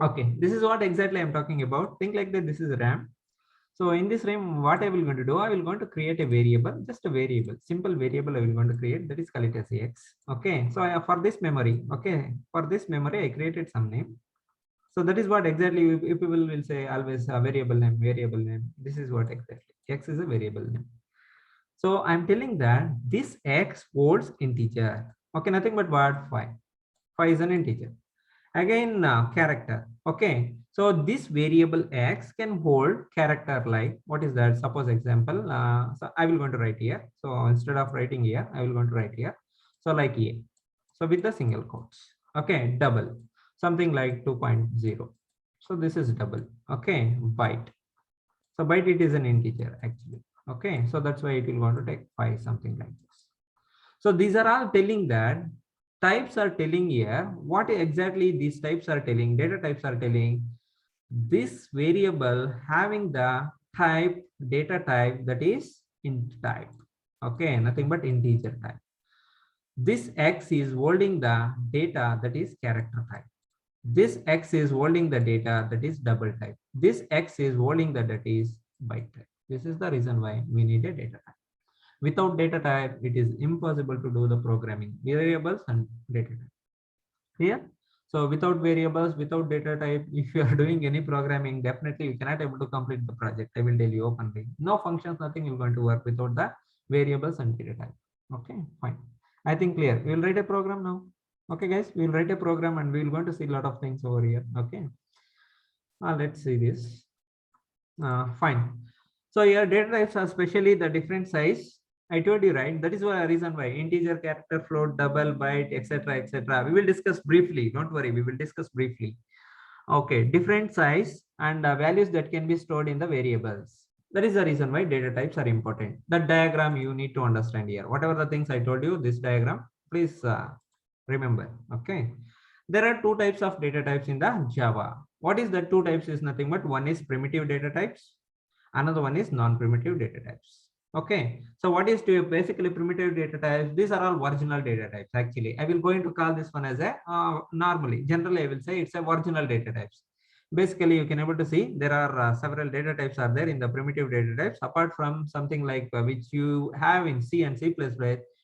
Okay, this is what exactly I'm talking about. Think like that. This is RAM. So in this RAM, what I will going to do, I will going to create a variable, just a variable, simple variable I will going to create, that is call it as X. Okay, so for this memory, okay, for this memory I created some name. So that is what exactly if people will say always a variable name, variable name. This is what exactly X is a variable name. So I'm telling that this X holds integer. Okay, nothing but what 5. 5 is an integer. Again, character. Okay, so this variable X can hold character like what is that? Suppose example. So I will going to write here. So instead of writing here, I will going to write here. So like A. So with the single quotes. Okay, double. Something like 2.0. So this is double. Okay, byte. So byte it is an integer actually. Okay, so that's why it will going to take 5, something like this. So these are all telling that types are telling here what exactly these types are telling, data types are telling this variable having the type, data type that is int type. Okay, nothing but integer type. This X is holding the data that is character type. This X is holding the data that is double type. This X is holding the data is byte type. This is the reason why we need a data type. Without data type, it is impossible to do the programming, variables and data type. Clear? So without variables, without data type, if you are doing any programming, definitely you cannot able to complete the project. I will tell you openly. No functions, nothing is going to work without the variables and data type. Okay, fine. I think clear. We will write a program now. Okay, guys, we will write a program and we will going to see a lot of things over here. Okay. Let's see this. Fine. So here data types are especially the different size. I told you, right? That is why reason why integer, character, float, double, byte, etc., etc. We will discuss briefly. Don't worry, we will discuss briefly. Okay, different size and values that can be stored in the variables. That is the reason why data types are important. The diagram you need to understand here. Whatever the things I told you, this diagram, please remember. Okay. There are two types of data types in the Java. What is the two types is nothing but one is primitive data types, another one is non-primitive data types. Okay, so what is basically primitive data types? These are all original data types. Actually, I will going to call this one as a normally, generally I will say it's a original data types. Basically, you can able to see there are several data types are there in the primitive data types. Apart from something like which you have in C and C++,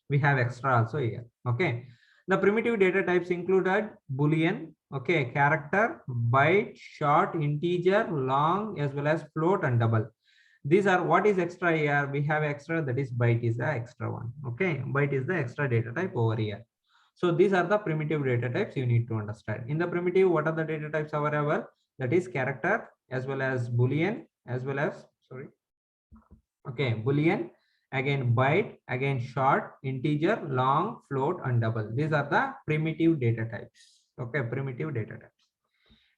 we have extra also here. Okay, the primitive data types included Boolean, okay, character, byte, short, integer, long, as well as float and double. These are what is extra here. We have extra, that is byte is the extra one. Okay, byte is the extra data type over here. So these are the primitive data types you need to understand. In the primitive, what are the data types available? That is character as well as Boolean as well as, sorry, okay, Boolean, again byte, again short, integer, long, float and double. These are the primitive data types. Okay, primitive data types.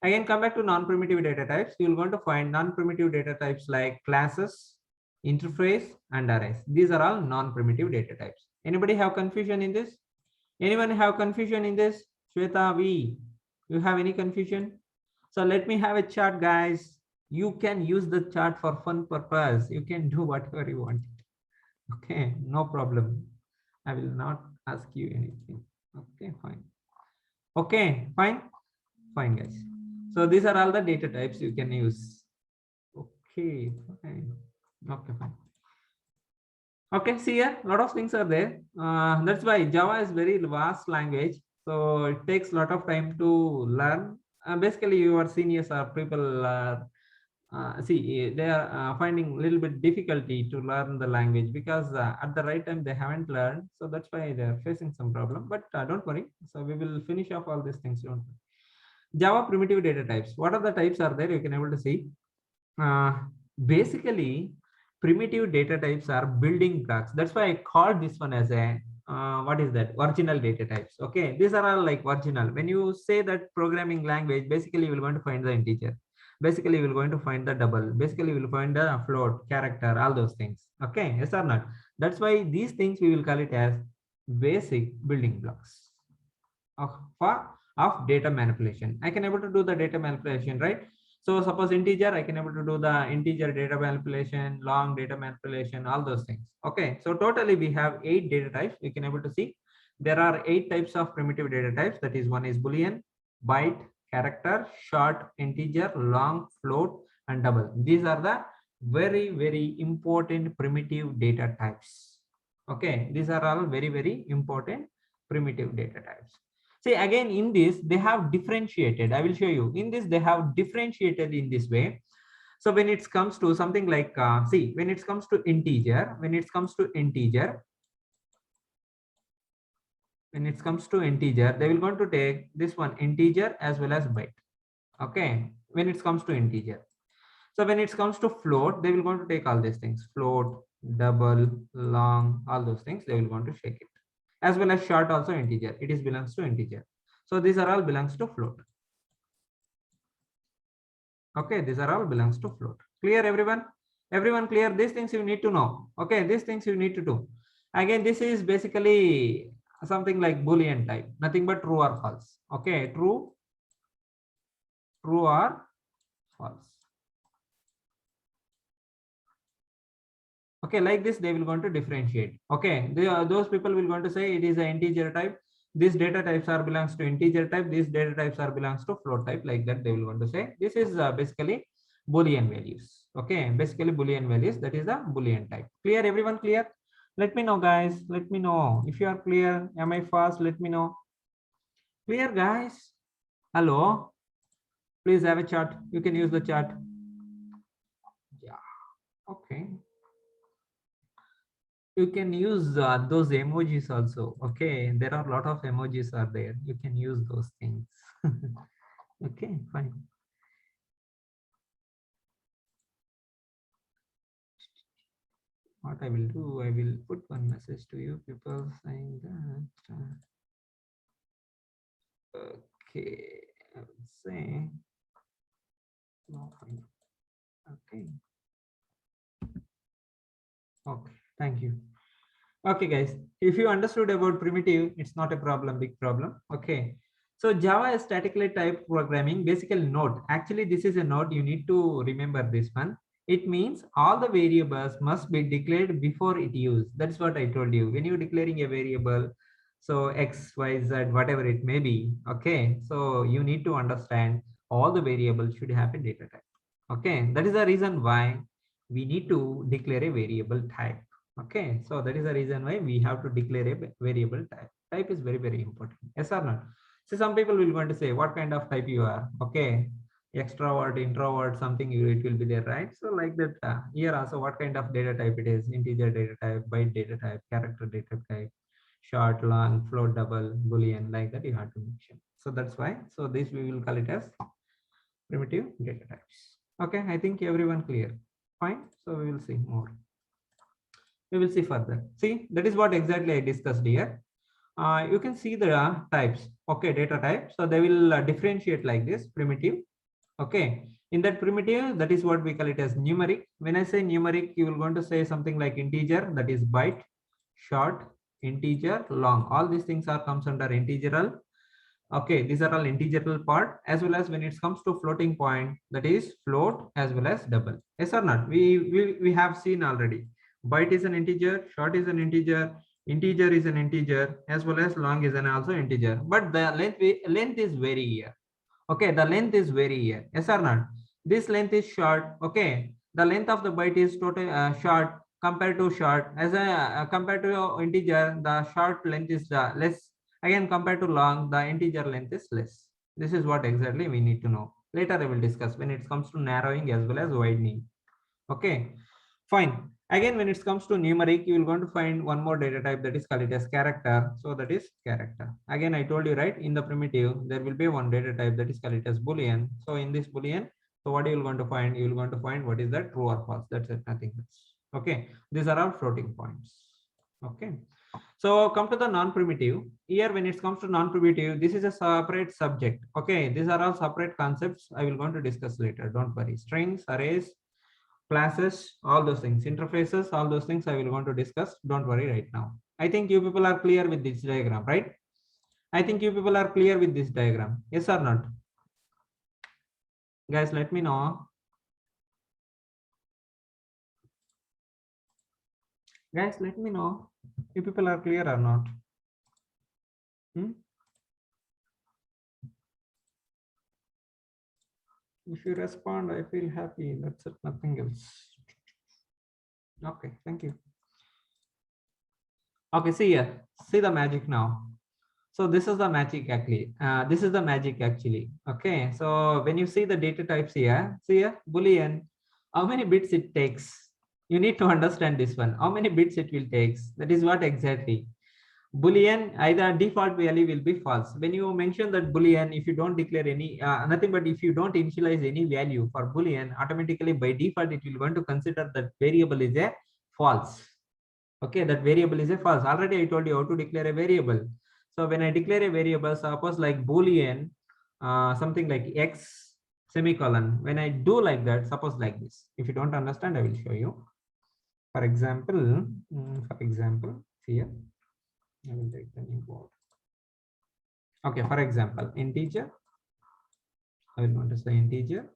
Again, come back to non-primitive data types. You're going to find non-primitive data types like classes, interface, and arrays. These are all non-primitive data types. Anybody have confusion in this? Anyone have confusion in this? Shweta, V, you have any confusion? So let me have a chart, guys. You can use the chart for fun purpose. You can do whatever you want. Okay, no problem. I will not ask you anything. Okay, fine. Okay, fine. Fine, guys. So these are all the data types you can use. Okay, fine. Okay, fine. Okay, see here, a lot of things are there. That's why Java is very vast language. So it takes a lot of time to learn. Basically, your seniors are people see they are finding a little bit difficulty to learn the language because at the right time they haven't learned. So that's why they are facing some problem. But don't worry. So we will finish off all these things. Don't worry. Java primitive data types. What are the types are there? You can able to see. Uh, Basically, primitive data types are building blocks. That's why I called this one as a what is that? Original data types. Okay, these are all like original. When you say that programming language, basically you will going to find the integer. Basically, you will going to find the double. Basically, you will find the float, character, all those things. Okay, yes or not? That's why these things we will call it as basic building blocks of data manipulation. I can able to do the data manipulation, right? So suppose integer, I can able to do the integer data manipulation, long data manipulation, all those things. Okay, so totally we have 8 data types. We can able to see there are 8 types of primitive data types. That is one is Boolean, byte, character, short, integer, long, float, and double. These are the very important primitive data types. Okay, these are all very important primitive data types. See, again, in this they have differentiated. I will show you. In this they have differentiated in this way. So when it comes to something like see, when it comes to integer, when it comes to integer, they will going to take this one integer as well as byte. Okay, when it comes to integer. So when it comes to float, they will going to take all these things: float, double, long, all those things. They will going to shake it, as well as short also integer. It is belongs to integer. So these are all belongs to float. Okay, these are all belongs to float. Clear, everyone? Everyone clear? These things you need to know. Okay, these things you need to do. Again, this is basically something like Boolean type, nothing but true or false. Okay, true or false. Okay, like this they will going to differentiate. Okay, those people will going to say it is an integer type. These data types are belongs to integer type. These data types are belongs to float type. Like that they will want to say this is basically Boolean values. Okay, basically Boolean values. That is the Boolean type. Clear, everyone? Clear? Let me know, guys. Let me know if you are clear. Am I fast? Let me know. Clear, guys? Hello. Please have a chat. You can use the chat. Yeah. Okay. You can use those emojis also. Okay, there are a lot of emojis are there. You can use those things. Okay, fine. What I will do, I will put one message to you people saying that. Okay, I will say. No, fine. Okay. Okay, thank you. Okay, guys, if you understood about primitive, it's not a problem, big problem. Okay. So Java is statically type programming, basically node. Actually, this is a node. You need to remember this one. It means all the variables must be declared before it used. That's what I told you. When you're declaring a variable, so X, Y, Z, whatever it may be. Okay. So you need to understand all the variables should have a data type. Okay. That is the reason why we need to declare a variable type. Okay, so that is the reason why we have to declare a variable type. Type is very important. Yes or not? So some people will going to say what kind of type you are. Okay, extrovert, introvert, something it will be there, right? So like that here also what kind of data type it is: integer data type, byte data type, character data type, short, long, float, double, boolean, like that you have to mention. So that's why. So this we will call it as primitive data types. Okay, I think everyone clear. Fine. So we will see more. We will see further. See, that is what exactly I discussed here. You can see the types. Okay, data type. So they will differentiate like this: primitive. Okay, in that primitive, that is what we call it as numeric. When I say numeric, you will going to say something like integer, that is byte, short, integer, long. All these things are comes under integral. Okay, these are all integral part, as well as when it comes to floating point, that is float as well as double. Yes or not? We have seen already. Byte is an integer, short is an integer is an integer, as well as long is an also integer. But the length is vary here. Okay, the length is vary here. Yes or not? This length is short. Okay, the length of the byte is total short compared to short. As a compared to integer, the short length is less. Again, compared to long, the integer length is less. This is what exactly we need to know. Later I will discuss when it comes to narrowing as well as widening. Okay, fine. Again, when it comes to numeric, you will going to find one more data type, that is called it as character. So that is character. Again, I told you, right, in the primitive, there will be one data type that is called it as Boolean. So in this Boolean, so what you will going to find? You will going to find what is that, true or false. That's it, nothing else. Okay, these are all floating points. Okay. So come to the non-primitive. Here, when it comes to non-primitive, this is a separate subject. Okay, these are all separate concepts. I will going to discuss later. Don't worry. Strings, arrays, classes, all those things, interfaces, all those things I will want to discuss. Don't worry right now. I think you people are clear with this diagram, right? I think you people are clear with this diagram. Yes or not? Guys, let me know. Guys, let me know if people are clear or not. Hmm? If you respond, I feel happy. That's it, nothing else. Okay, thank you. Okay, see here. See the magic now. So this is the magic actually. This is the magic actually. Okay, so when you see the data types here, see here, Boolean, how many bits it takes? You need to understand this one. How many bits it will takes? That is what exactly. Boolean, either default value will be false. When you mention that Boolean, if you don't declare any, nothing but if you don't initialize any value for Boolean, automatically by default, it will going to consider that variable is a false. Okay, that variable is a false. Already I told you how to declare a variable. So when I declare a variable, suppose like Boolean, something like X semicolon, when I do like that, suppose like this. If you don't understand, I will show you. For example, here, I will take the new board. Okay, for example, integer. I will want to say integer.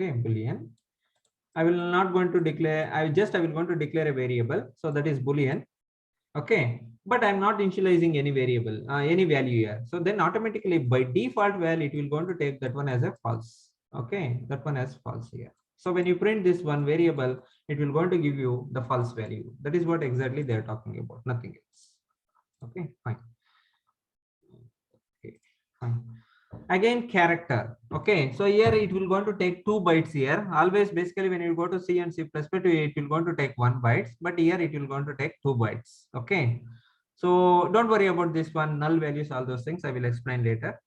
Okay, Boolean. I will not going to declare, I will going to declare a variable. So that is Boolean. Okay, but I'm not initializing any variable, any value here. So then automatically by default value, it will going to take that one as a false. Okay, that one as false here. So when you print this one variable, it will going to give you the false value. That is what exactly they are talking about, nothing else. Okay, fine. Okay, fine. Again, character. Okay, so here it will going to take 2 bytes here. Always basically when you go to C and C++, it will going to take 1 bytes, but here it will going to take 2 bytes. Okay, so don't worry about this one, null values, all those things I will explain later.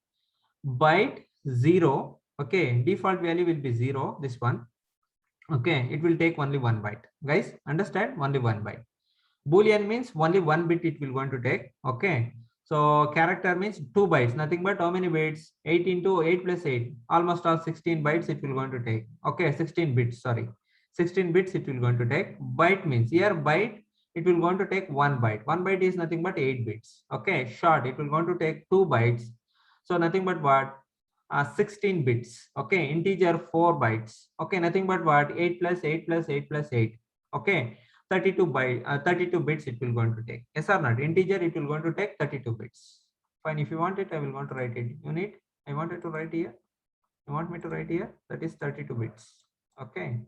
Byte 0. Okay, default value will be 0, this one. Okay, it will take only 1 byte. Guys, understand? Only 1 byte. Boolean means only 1 bit it will going to take. Okay, so character means 2 bytes, nothing but how many bits? 8 into 8 plus 8, almost all 16 bytes it will going to take. Okay, 16 bits, sorry, 16 bits it will going to take. Byte means here byte, it will going to take 1 byte. 1 byte is nothing but 8 bits. Okay, short, it will going to take 2 bytes. So nothing but what? 16 bits. Okay, integer 4 bytes. Okay, nothing but what? 8 plus 8 plus 8 plus 8. Okay, 32 bits it will going to take. Yes or not? Integer it will going to take 32 bits. Fine. If you want it, I will want to write it. You need? I wanted to write here. You want me to write here? That is 32 bits. Okay.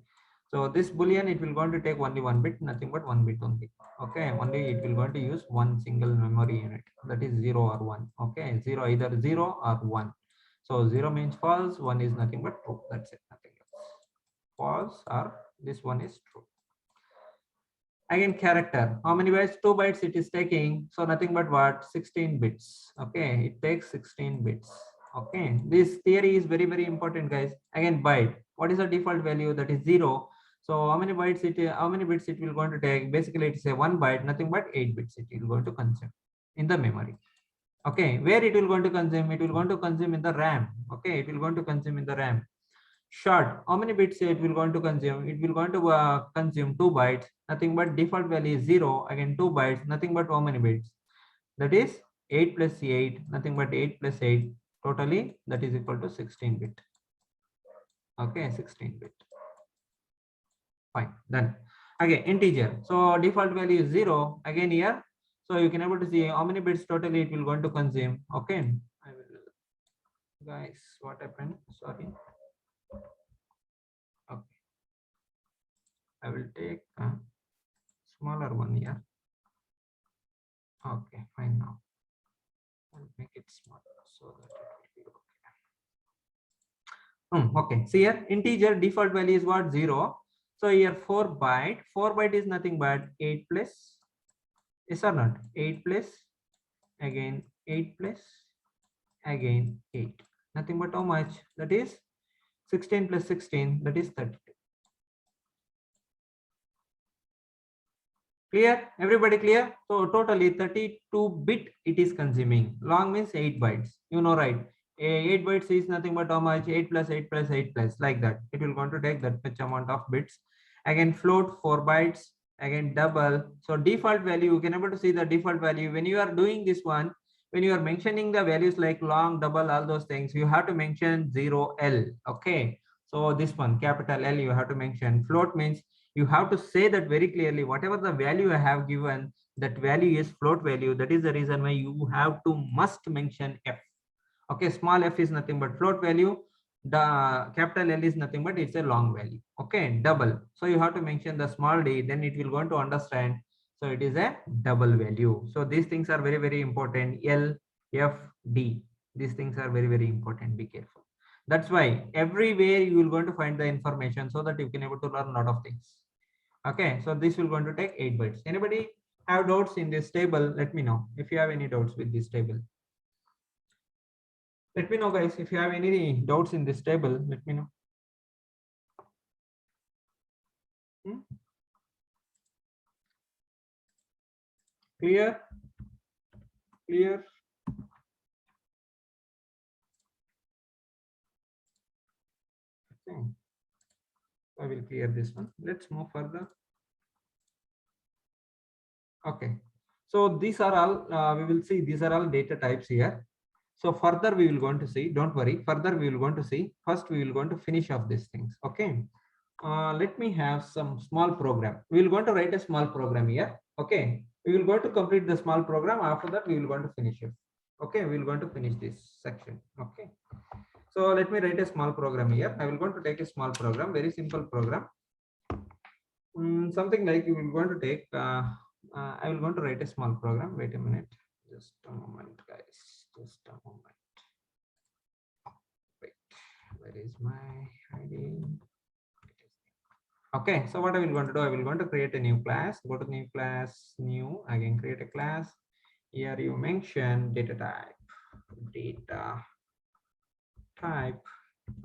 So this boolean it will going to take only 1 bit, nothing but 1 bit only. Okay. Only it will going to use one single memory unit. That is 0 or 1. Okay. 0 either 0 or 1. So 0 means false. 1 is nothing but true. That's it. Nothing else. False or this one is true. Again, character, how many bytes? 2 bytes it is taking, so nothing but what? 16 bits. Okay, it takes 16 bits. Okay, this theory is very important, guys. Again, byte, what is the default value? That is 0. So how many bytes how many bits it will going to take? Basically it's a 1 byte, nothing but 8 bits it will going to consume in the memory. Okay, where it will going to consume? It will going to consume in the RAM. Okay, it will going to consume in the RAM. Short, how many bits it will going to consume? It will going to consume 2 bytes, nothing but default value is 0. Again 2 bytes, nothing but how many bits? That is 8 plus 8, nothing but 8 plus 8, totally that is equal to 16 bit. Okay, 16 bit. Fine, done. Again, integer, so default value is 0. Again here, so you can able to see how many bits totally it will going to consume. Okay, I will, guys, what happened? Sorry. Okay, I will take a smaller one here. Okay, fine. Now I'll make it smaller so that it will be okay. Okay, see here, integer default value is what? 0. So here 4 byte. 4 byte is nothing but 8 plus, yes or not? 8 plus, again 8 plus, again 8. Nothing but how much? That is 16 plus 16, that is 32. Clear? Everybody clear? So totally 32 bit it is consuming. Long means 8 bytes. You know, right? 8 bytes is nothing but how much? 8 plus 8 plus 8 plus, like that. It will going to take that much amount of bits. Again, float 4 bytes. Again, double. So default value, you can able to see the default value. When you are doing this one, when you are mentioning the values like long, double, all those things, you have to mention 0L. Okay. So this one, capital L, you have to mention. Float means you have to say that very clearly, whatever the value I have given, that value is float value. That is the reason why you have to must mention f. Okay, small f is nothing but float value. The capital L is nothing but it's a long value. Okay, double. So you have to mention the small d, then it will going to understand. So it is a double value. So these things are very, very important. L, F, D. These things are very, very important. Be careful. That's why everywhere you will going to find the information so that you can able to learn a lot of things. Okay, so this will going to take 8 bytes. Anybody have doubts in this table? Let me know if you have any doubts with this table. Let me know, guys, if you have any doubts in this table. Let me know. Clear? Clear? Okay. I will clear this one. Let's move further. Okay. So these are all, we will see, these are all data types here. So further we will going to see, don't worry, further we will going to see. First we will going to finish off these things. Okay. Let me have some small program. We will going to write a small program here. Okay. We will going to complete the small program. After that, we will going to finish it. Okay. We will going to finish this section. Okay. So let me write a small program here. I will going to take a small program, very simple program. Something like you will going to take, I will going to write a small program. Wait a minute. Just a moment, guys. Just a moment. Wait, where is my ID? Okay, so what I will going to do, I will going to create a new class. Go to new class, new, again create a class. Here you mention data type, data type.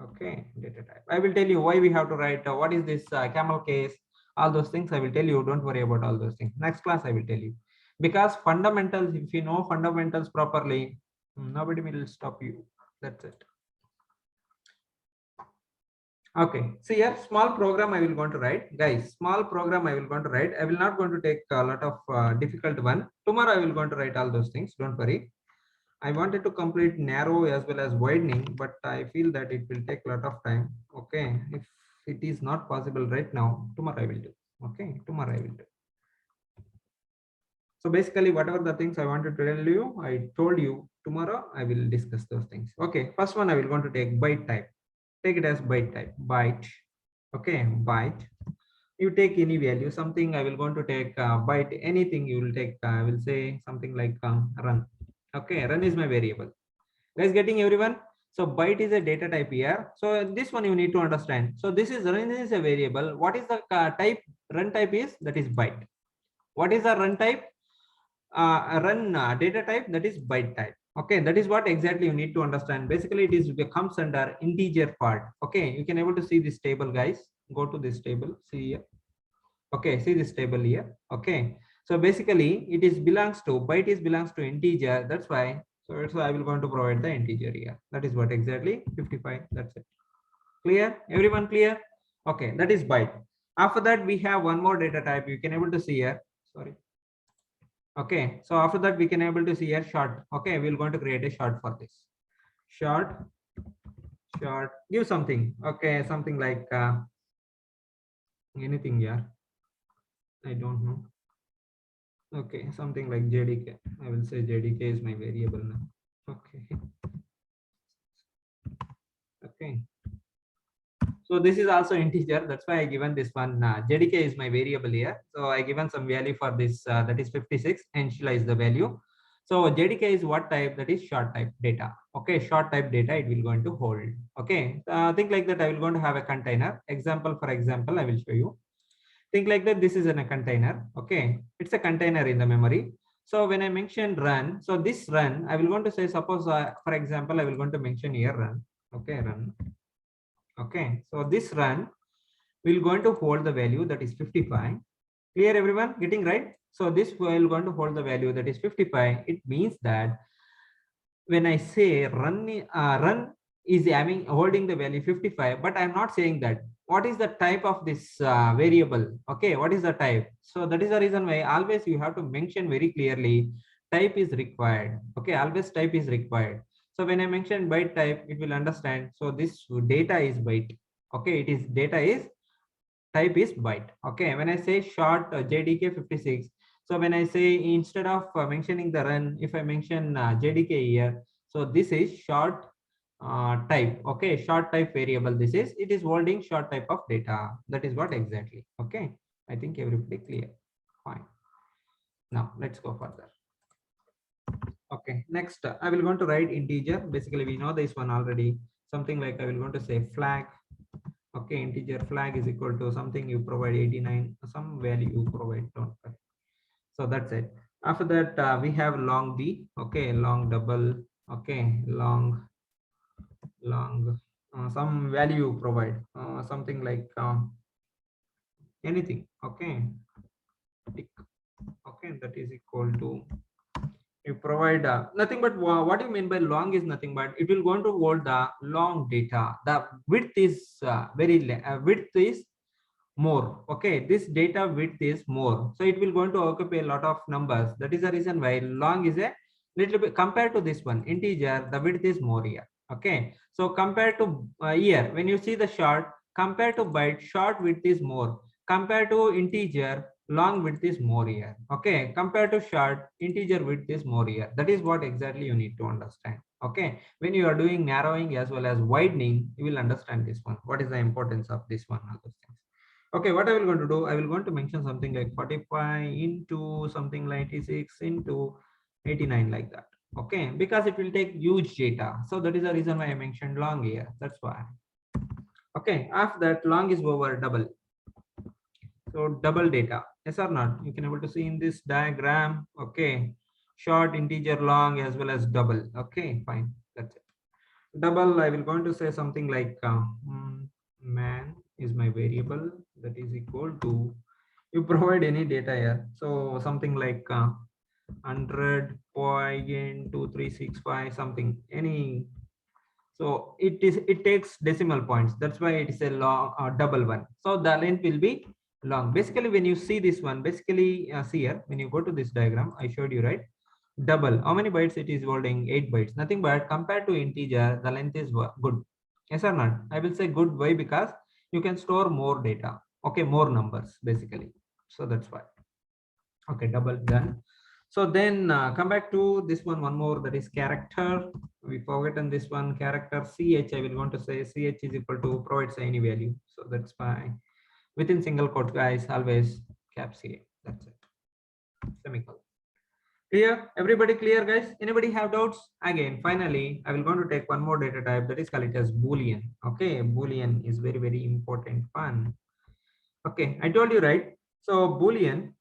Okay, data type. I will tell you why we have to write, what is this camel case, all those things I will tell you. Don't worry about all those things. Next class I will tell you. Because fundamentals, if you know fundamentals properly, nobody will stop you. That's it. Okay, so here small program I will going to write, guys. Small program I will going to write. I will not going to take a lot of difficult one. Tomorrow I will going to write all those things. Don't worry. I wanted to complete narrow as well as widening, but I feel that it will take a lot of time. Okay, if it is not possible right now, tomorrow I will do. Okay, tomorrow I will do. So basically, whatever the things I wanted to tell you, I told you. Tomorrow I will discuss those things. Okay, first one I will going to take byte type. Take it as byte type. Byte. Okay, byte. You take any value. Something I will going to take byte. Anything you will take. I will say something like run. Okay, run is my variable. Guys, getting everyone? So byte is a data type here. So this one you need to understand. So this is run is a variable. What is the type? Run type is, that is byte. What is the run type? Run data type, that is byte type. Okay, that is what exactly you need to understand. Basically it is, it comes under integer part. Okay, you can able to see this table, guys. Go to this table, see here. Okay, see this table here. Okay, so basically it is belongs to, byte is belongs to integer. That's why, so I will going to provide the integer here. That is what exactly 55. That's it. Clear? Everyone clear? Okay, that is byte. After that we have one more data type. You can able to see here. Sorry. Okay, so after that we can able to see here short. Okay, we're going to create a short for this. Short, give something. Okay, something like anything here. I don't know. Okay, something like JDK. I will say JDK is my variable now. Okay. Okay. So this is also integer. That's why I given this one. JDK is my variable here. So I given some value for this. That is 56. Initialize the value. So JDK is what type? That is short type data. Okay, short type data it will going to hold. Okay, think like that. I will going to have a container. Example, for example, I will show you. Think like that. This is in a container. Okay, it's a container in the memory. So when I mention run, so this run, I will going to say, suppose for example, I will going to mention here run. Okay, run. Okay, so this run will going to hold the value that is 55. Clear, everyone? Getting right? So this will going to hold the value that is 55. It means that when I say run is having holding the value 55, but I'm not saying that. What is the type of this variable? Okay, what is the type? So that is the reason why always you have to mention very clearly type is required. Okay, always type is required. So when I mention byte type, it will understand. So this data is byte. Okay, it is data is type is byte. Okay, when I say short JDK 56, So when I say instead of mentioning the run, if I mention JDK here, so this is short type. Okay, short type variable. This is, it is holding short type of data. That is what exactly. Okay, I think everybody clear. Fine. Now let's go further. Okay, next I will going to write integer. Basically, we know this one already. Something like I will going to say flag. Okay, integer flag is equal to something you provide 89, some value you provide. Don't worry. So that's it. After that, we have long b. Okay, long double. Okay, long some value you provide. Something like anything. Okay, tick. Okay, that is equal to, you provide nothing but what you mean by long is nothing but it will going to hold the long data. The width is width is more. Okay, this data width is more, so it will going to occupy a lot of numbers. That is the reason why long is a little bit compared to this one integer, the width is more here. Okay, so compared to here, when you see the short, compared to byte, short width is more. Compared to integer, long width is more here. Okay, compared to short, integer width is more here. That is what exactly you need to understand. Okay, when you are doing narrowing as well as widening, you will understand this one, what is the importance of this one, all those things. Okay, what I will going to do, I will going to mention something like 45 into something like 86 into 89 like that. Okay, because it will take huge data. So that is the reason why I mentioned long here. That's why. Okay, after that, long is over double. So double data, yes or not? You can able to see in this diagram. Okay, short, integer, long, as well as double. Okay, fine. That's it. Double, I will going to say something like man is my variable, that is equal to, you provide any data here, so something like 100.2365 something, any. So it takes decimal points, that's why it is a long double one. So the length will be long. Basically, when you see this one, basically see here, when you go to this diagram I showed you, right? Double, how many bytes it is holding? 8 bytes, nothing but compared to integer, the length is good. Yes or not? I will say good. Why? Because you can store more data. Okay, more numbers basically. So that's why. Okay, double done. So then come back to this one more, that is character. We forgotten this one, character ch. I will want to say ch is equal to provides any value. So that's fine. Within single quote, guys, always cap ca. That's it. Semicolon. Clear? Everybody clear, guys? Anybody have doubts? Again, finally, I will going to take one more data type, that is called it as Boolean. Okay, Boolean is very, very important one. Okay, I told you, right? So Boolean,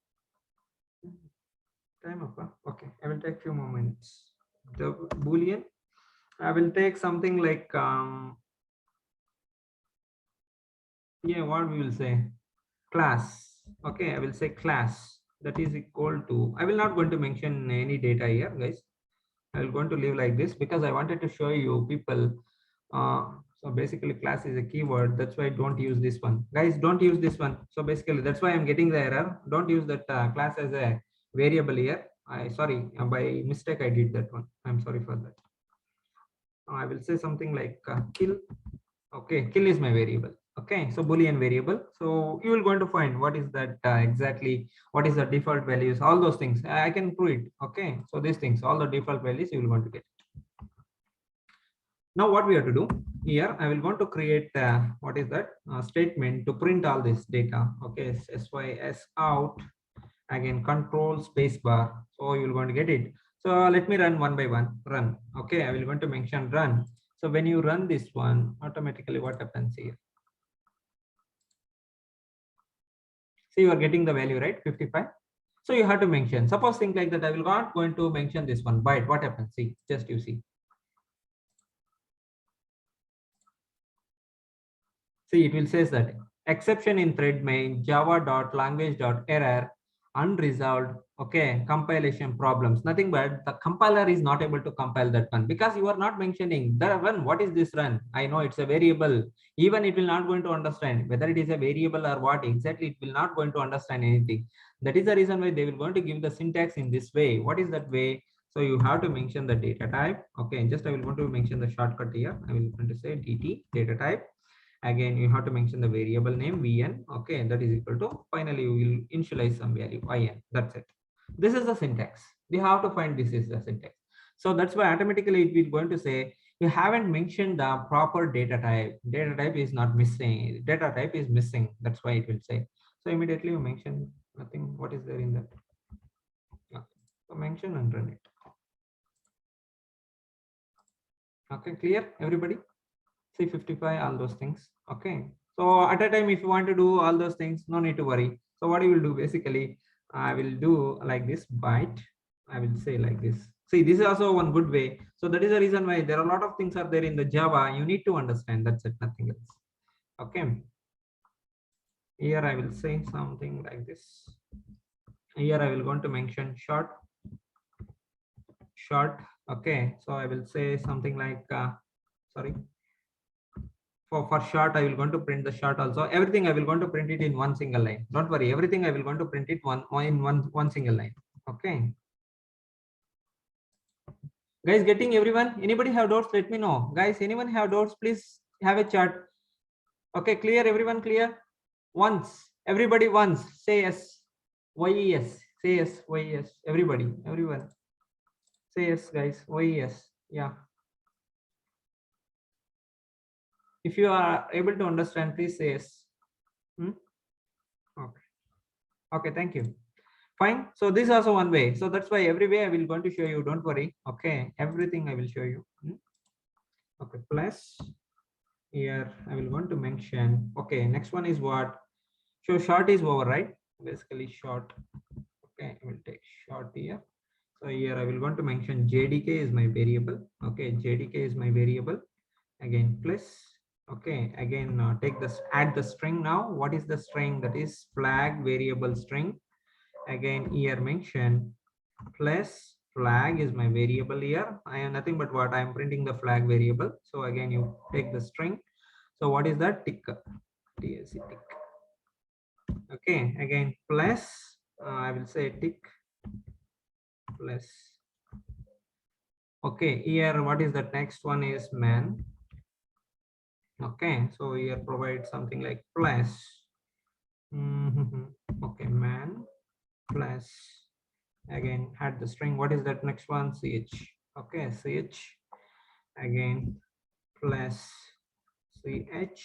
time up. Okay, I will take few moments. The Boolean, I will take something like yeah, what we will say, class. Okay, I will say class, that is equal to, I will not going to mention any data here, guys. I will going to leave like this because I wanted to show you people. So basically class is a keyword. That's why don't use this one. Guys, don't use this one. So basically that's why I'm getting the error. Don't use that class as a variable here. Sorry, by mistake I did that one. I'm sorry for that. I will say something like kill. Okay, kill is my variable. Okay, so Boolean variable. So you will going to find what is that exactly, what is the default values, all those things. I can prove it. Okay, so these things, all the default values you will going to get. Now what we have to do here, I will going to create what is that statement to print all this data. Okay, sys out, again control space bar. So you will going to get it. So let me run one by one. Run. Okay, I will going to mention run. So when you run this one, automatically what happens here? See, you are getting the value, right? 55. So you have to mention. Suppose think like that. I will not going to mention this one byte. What happens? See, just you see. See, it will says that exception in thread main java.language.error unresolved. Okay, compilation problems. Nothing but the compiler is not able to compile that one because you are not mentioning the run. What is this run? I know it's a variable. Even it will not going to understand whether it is a variable or what exactly. It will not going to understand anything. That is the reason why they will going to give the syntax in this way. What is that way? So you have to mention the data type. Okay, just I will want to mention the shortcut here. I will going to say dt data type. Again, you have to mention the variable name vn. Okay, that is equal to, finally you will initialize some value in. That's it. This is the syntax. We have to find this is the syntax. So that's why automatically it will going to say you haven't mentioned the proper data type. Data type is not missing. Data type is missing. That's why it will say. So immediately you mention nothing. What is there in that? Okay. So mention and run it. Okay, clear everybody? See 55, all those things. Okay. So at a time, if you want to do all those things, no need to worry. So what you will do basically, I will do like this byte. I will say like this. See, this is also one good way. So that is the reason why there are a lot of things are there in the Java. You need to understand. That's it, nothing else. Okay. Here I will say something like this. Here I will going to mention short. Okay. So I will say something like, sorry. For short, I will going to print the short also. Everything I will going to print it in one single line. Don't worry, everything I will going to print it in one single line. Okay. Guys, getting everyone? Anybody have doubts? Let me know. Guys, anyone have doubts? Please have a chat. Okay, clear? Everyone clear? Once. Everybody once. Say yes. Yes. Say yes. Yes. Everybody. Everyone. Say yes, guys. Yes. Yeah. If you are able to understand, please say yes. Okay. Okay, thank you. Fine. So this is also one way. So that's why every way I will going to show you. Don't worry. Okay. Everything I will show you. Okay. Plus here I will want to mention. Okay. Next one is what? So short is over, right? Basically short. Okay. I will take short here. So here I will want to mention JDK is my variable. Okay. JDK is my variable. Again plus. Okay. Again take this, add the string now. What is the string? That is flag variable string. Again here mention plus flag is my variable here. I am nothing but what I am printing the flag variable. So again you take the string. So what is that? Tick. TSC tick. Okay, again plus I will say tick plus. Okay, here what is the next one is man. Okay, so here provide something like plus. Okay, man plus. Again add the string. What is that next one? Ch. Okay, ch. Again plus ch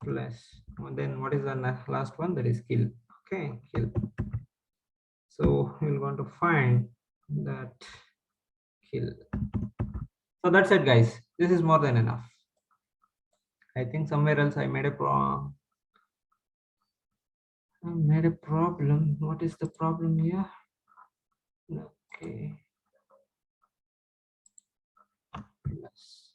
plus, and then what is the last one? That is kill. Okay, kill. So we're going to find that kill. So that's it, guys. This is more than enough. I think somewhere else I made a problem. What is the problem here? Okay. Plus.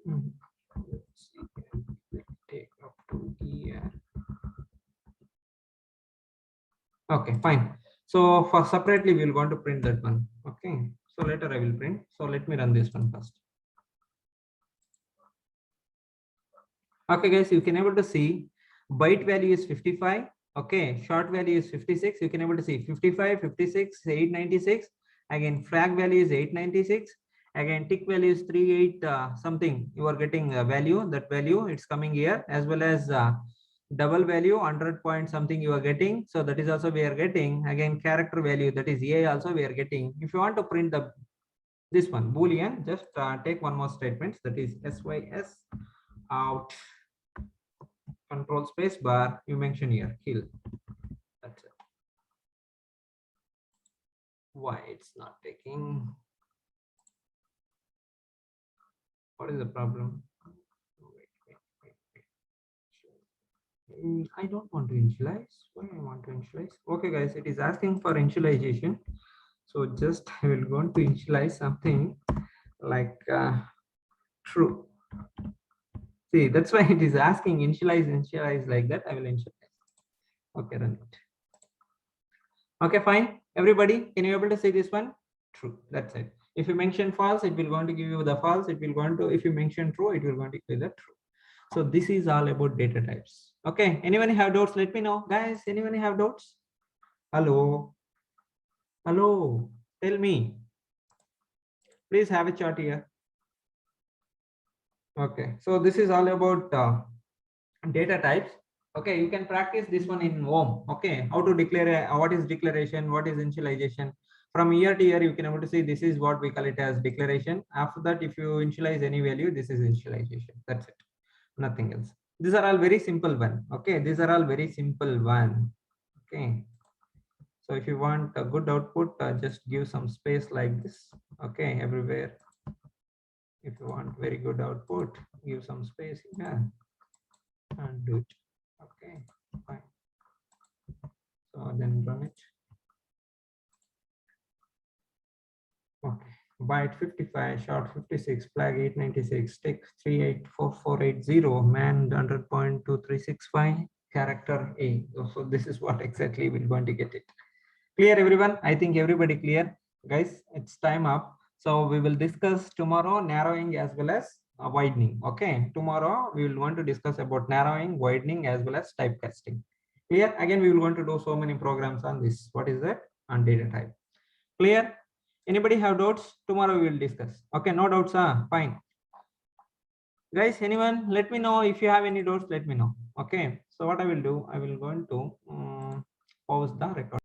Let's see. Take up to here. Okay, fine. So for separately, we'll want to print that one. Okay. So later I will print. So let me run this one first. Okay, guys, you can able to see byte value is 55. Okay, short value is 56. You can able to see 55, 56, 896. Again, flag value is 896. Again, tick value is 38 something. You are getting a value. That value it's coming here, as well as double value 100 point something you are getting. So that is also we are getting. Again, character value, that is A also we are getting. If you want to print the this one boolean, just take one more statement, that is sys out control space bar, you mention here kill. That's it. Why it's not taking? What is the problem? I don't want to initialize. Why I want to initialize? Okay, guys, it is asking for initialization. So just I will go to initialize something like true. See, that's why it is asking initialize like that. I will initialize. Okay, run it. Okay, fine. Everybody, can you able to see this one? True. That's it. If you mention false, it will going to give you the false. It will going to, if you mention true, it will going to give you the true. So this is all about data types. Okay. Anyone have doubts? Let me know, guys. Anyone have doubts? Hello. Hello. Tell me. Please have a chat here. Okay. So this is all about data types. Okay, you can practice this one in home. Okay, how to declare what is declaration, what is initialization. From year to year, you can able to see this is what we call it as declaration. After that, if you initialize any value, this is initialization. That's it, nothing else. These are all very simple one. Okay, these are all very simple one. Okay, so if you want a good output, just give some space like this. Okay, everywhere. If you want very good output, give some space here and do it. Okay, fine. So then run it. Okay, byte 55, short 56, flag 896, tick 384480, man 100.2365, character A. So this is what exactly we're going to get it. Clear everyone? I think everybody clear. Guys, it's time up. So we will discuss tomorrow narrowing as well as widening. Okay, tomorrow we will want to discuss about narrowing, widening as well as typecasting. Clear? Again, we will want to do so many programs on this. What is that? On data type. Clear? Anybody have doubts? Tomorrow we will discuss. Okay, no doubts, fine. Guys, anyone, let me know if you have any doubts, let me know. Okay, so what I will do, I will go into pause the record.